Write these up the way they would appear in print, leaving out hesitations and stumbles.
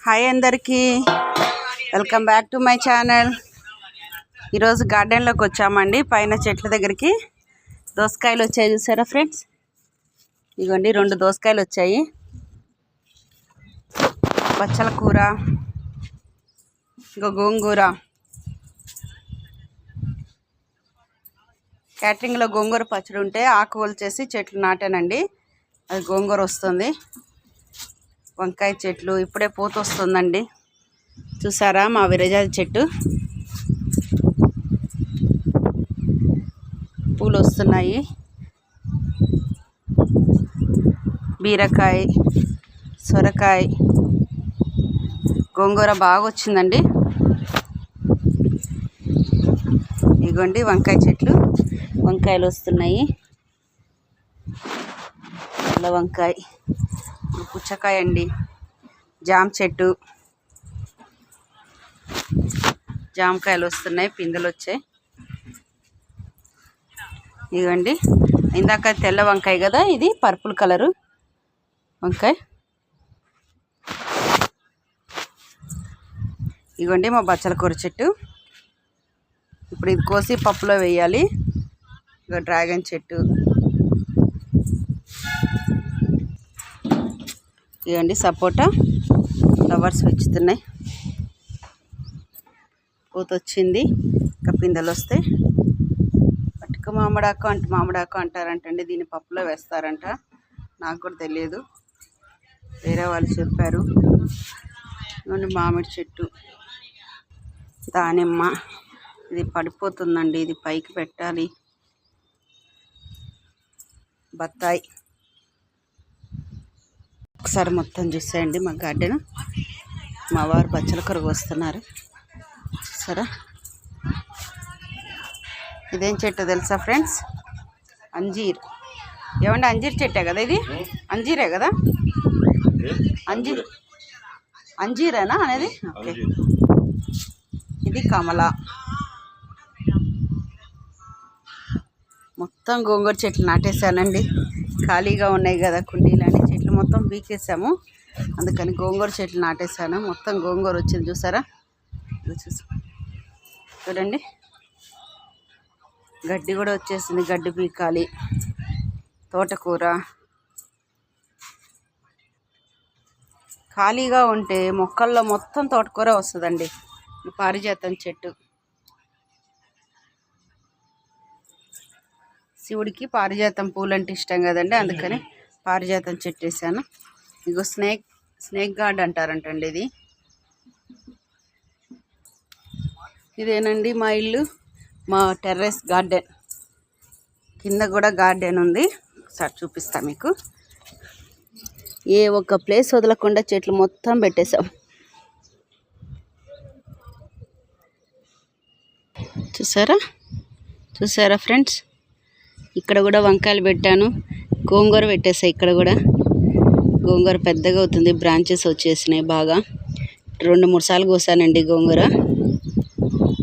Hi అందరికీ, welcome back to my channel. ఈరోజు గార్డెన్లోకి వచ్చామండి. పైన చెట్ల దగ్గరికి దోసకాయలు వచ్చాయి, చూసారా ఫ్రెండ్స్? ఇదిగోండి 2 దోసకాయలు వచ్చాయి. బచ్చల కూర, ఇంకా గోంగూర. క్యాటరింగ్లో గోంగూర పచ్చడి ఉంటే ఆకు వలిచేసి చెట్లు నాటానండి. అది గోంగూర వస్తుంది. వంకాయ చెట్లు ఇప్పుడే పూత వస్తుందండి. చూసారా మా విరజాజి చెట్టు పూలు వస్తున్నాయి. బీరకాయ, సొరకాయ, గోంగూర బాగా వచ్చిందండి. ఇదిగోండి వంకాయ చెట్లు, వంకాయలు వస్తున్నాయి. నల్ల వంకాయ, పుచ్చకాయ అండి. జామ చెట్టు, జామకాయలు వస్తున్నాయి, పిందెలు వచ్చాయి. ఇదిగోండి ఇందాక తెల్ల వంకాయ కదా, ఇది పర్పుల్ కలరు వంకాయ. ఇదిగోండి మా బచ్చల కూర చెట్టు. ఇప్పుడు ఇది కోసి పప్పులో వేయాలి. ఇక డ్రాగన్ చెట్టు, ఇదిగోండి సపోటా ఫ్లవర్స్ పెంచుతున్నాయి. పూత వచ్చింది, ఇంకా పిందెలు వస్తాయి. పట్టుక మామిడాకు అంటారంటండి. దీన్ని పప్పులో వేస్తారంట, నాకు కూడా తెలియదు, వేరే వాళ్ళు చెప్పారు. ఇదిగోండి మామిడి చెట్టు, దానిమ్మ. ఇది పడిపోతుందండి, ఇది పైకి పెట్టాలి. బత్తాయి. ఒకసారి మొత్తం చూసేయండి మా గార్డెన్. మా వారు బచ్చల కూర వస్తున్నారు, చూసారా? ఇదేం చెట్టు తెలుసా ఫ్రెండ్స్? అంజీర్. ఏమంటే అంజీర్ చెట్టే కదా ఇది? అంజీరే కదా? అంజీరేనా అనేది? ఓకే. ఇది కమల. మొత్తం గోంగూర చెట్లు నాటేశానండి. ఖాళీగా ఉన్నాయి కదా కుండీలని, చెట్లు మొత్తం పీకేసాము. అందుకని గోంగూర చెట్లు నాటేశాను. మొత్తం గోంగూర వచ్చింది, చూసారా? చూడండి, గడ్డి కూడా వచ్చేసింది, గడ్డి పీకాలి. తోటకూర. ఖాళీగా ఉంటే మొక్కల్లో మొత్తం తోటకూర వస్తుందండి. పారిజాతం చెట్టు, శివుడికి పారిజాతం పూలు అంటే ఇష్టం కదండి, అందుకని పారిజాతం చెట్టు వేసాను. ఇగో స్నేక్ గార్డ్ అంటారంటండి ఇది. ఇదేనండి మా ఇల్లు, మా టెర్రస్ గార్డెన్. కింద కూడా గార్డెన్ ఉంది, ఒకసారి చూపిస్తా మీకు. ఏ ఒక్క ప్లేస్ వదలకుండా చెట్లు మొత్తం పెట్టేశాం. చూసారా ఫ్రెండ్స్? ఇక్కడ కూడా వంకాయలు పెట్టాను, గోంగూర పెట్టేసా. ఇక్కడ కూడా గోంగూర పెద్దగా అవుతుంది, బ్రాంచెస్ వచ్చేసినాయి బాగా. 2-3 సార్లు కోసానండి గోంగూర.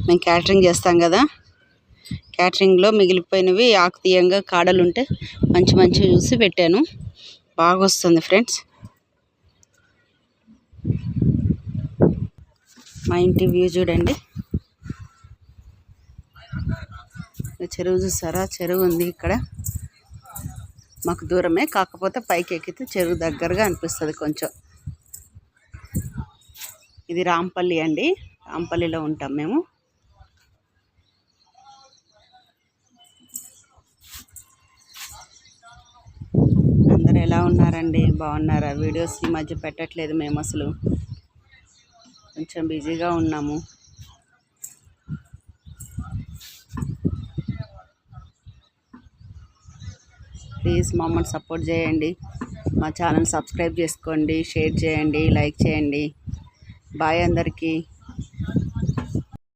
మేము క్యాటరింగ్ చేస్తాం కదా, క్యాటరింగ్లో మిగిలిపోయినవి ఆకు తీయంగా కాడలు ఉంటే మంచిగా చూసి పెట్టాను. బాగా వస్తుంది ఫ్రెండ్స్. మా ఇంటి వ్యూ చూడండి. చెరువు చూసారా? చెరువు ఉంది ఇక్కడ మాకు దూరమే, కాకపోతే పైకి ఎక్కితే చెరువు దగ్గరగా అనిపిస్తుంది కొంచెం. ఇది రాంపల్లి అండి, రాంపల్లిలో ఉంటాం మేము. అందరు ఎలా ఉన్నారండి? బాగున్నారా? వీడియోస్ ఈ మధ్య పెట్టట్లేదు మేము, అసలు కొంచెం బిజీగా ఉన్నాము. ప్లీజ్ మమ్మల్ని సపోర్ట్ చేయండి. మా ఛానల్ సబ్స్క్రైబ్ చేసుకోండి, షేర్ చేయండి, లైక్ చేయండి. బాయ్ అందరికీ.